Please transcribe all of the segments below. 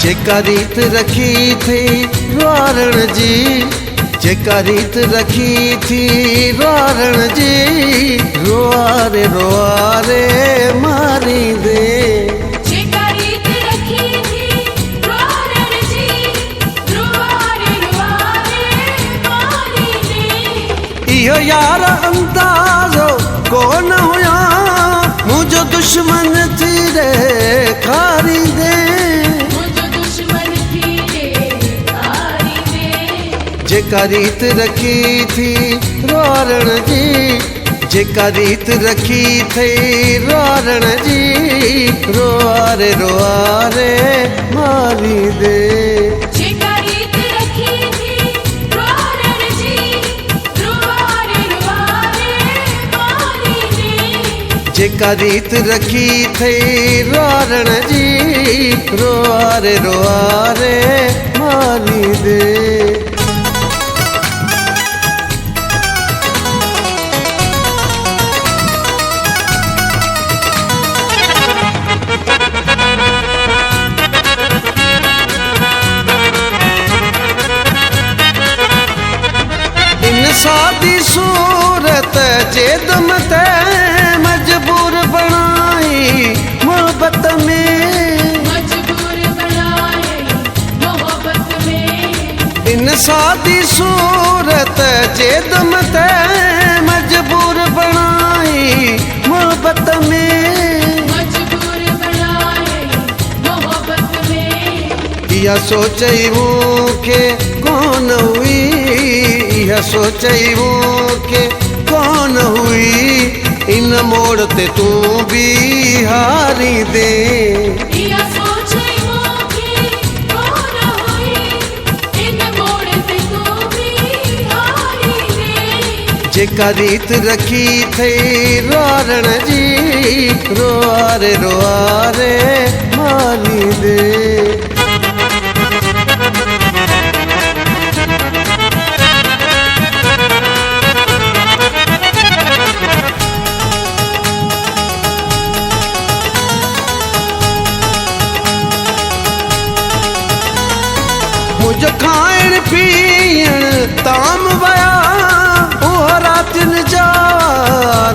जेका रीत रखी थी रुआरण जी, जेका रीत रखी थी रुआरण जी, रुआरे रुआरे मारी दे। जेका रीत रखी थी रुआरण जी, रुआरे रुआरे मारी दे। इहो यार अंदाज़ो कोन हुया, मुझो दुश्मन थी रे खारी दे। जेका रीत रखी थी रुआरण जी, जेका रीत रखी थी रुआरण जी, रुआरे रुआरे मारी दे। जेका रीत रखी थी रुआरण जी, रुआरे रुआरे मारी दे। जेका रीत रखी थी रुआरण जी, रुआरे रुआरे मारी दे। सादी सूरत जे दम ते मजबूर बनाई मोहब्बत में, मजबूर बनाए मोहब्बत में। इन सादी सूरत जे दम ते मजबूर बनाई मोहब्बत में, मजबूर बनाए मोहब्बत में। इहा सोचई मूंखे कोन हुई, इहा सोचई मूंखे कोन हुई, इन मोड़ ते तूं भी हारी दे। इहा सोचई मूंखे कोन हुई, इन मोड़ ते तूं भी हारी दे। जेका रीत रखी थी रुआरण जी, रुआरे रुआरे मारी दे। मुझो खाइण पीअण ताम वया, उहो रातियुनि जा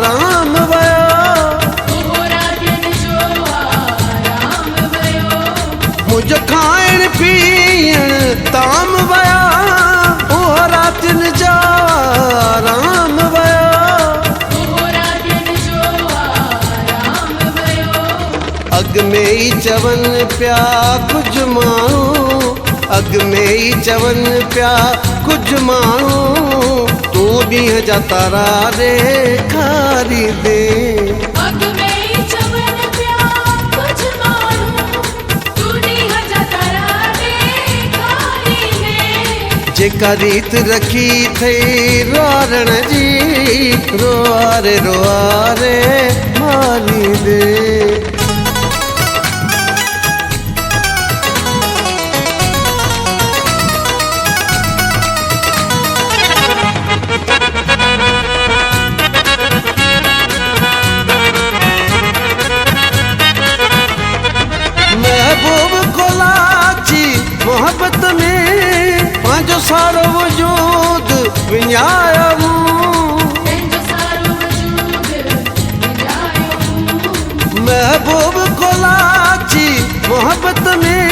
राम वया, उहो रातियुनि जो आराम वयो। मुझो खाइण पीअण ताम वया, उहो रातियुनि जा राम वया, उहो रातियुनि जो आराम वयो। अॻ में ई चवनि पिया कुझु माण्हू, अॻ में ई चवनि पिया कुझु माण्हू, तूं ॾींहं जा तारा ॾेखारी दे। अॻ में ई चवनि पिया कुझु माण्हू, तूं ॾींहं जा तारा ॾेखारी दे। जेका रीत रखी थी रुआरण जी, रुआरे रुआरे मारी दे। महबूब को लाची मोहब्बत में पंहिंजो सारो वजूद विञायो मूं, पंहिंजो सारो वजूद विञायो मूं। महबूब को लाची मोहब्बत में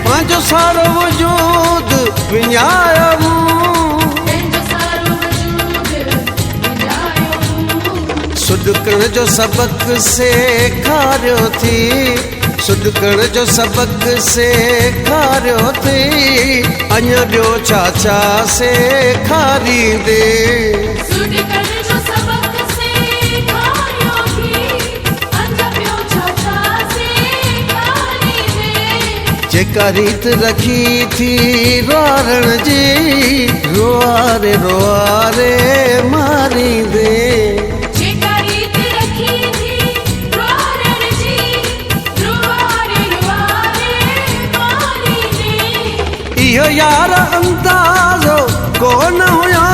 पंहिंजो सारो वजूद विञायो मूं, पंहिंजो सारो वजूद विञायो मूं। सुॾकण जो सबक सेखारियो थी, सुॾकण जो सबक सेखारियो थी, अञा ॿियो छा छा सेखारींदे। सुॾकण जो सबक सेखारियो थी, अञा ॿियो छा छा सेखारींदे। जेका रीत रखी थी रुआरण जी, रुआरे रुआरे मारी दे। जेका रीत रखी थी रुआरण जी, रुआरे रुआरे मारी दे। इहो यार अंदाज़ो कोन हुया,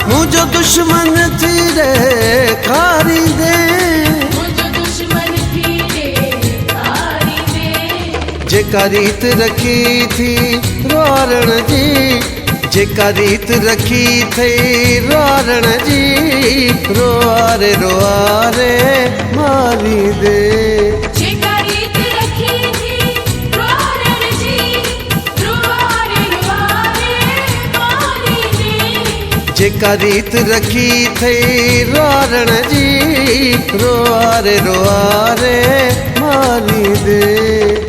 मुझो दुश्मन थी रे खारी दे। मुझो दुश्मन थी रे खारी दे। जेका रीत रखी थी रोरण जी, जेका रीत रखी थी रोरण जी, रोआरे रोआरे मारी दे। जेका रीत रखी थी रोरण जी, रोआरे रोआरे मारी दे। जेका रीत रखी थी रोरण जी, रोआरे रोआरे मारी दे।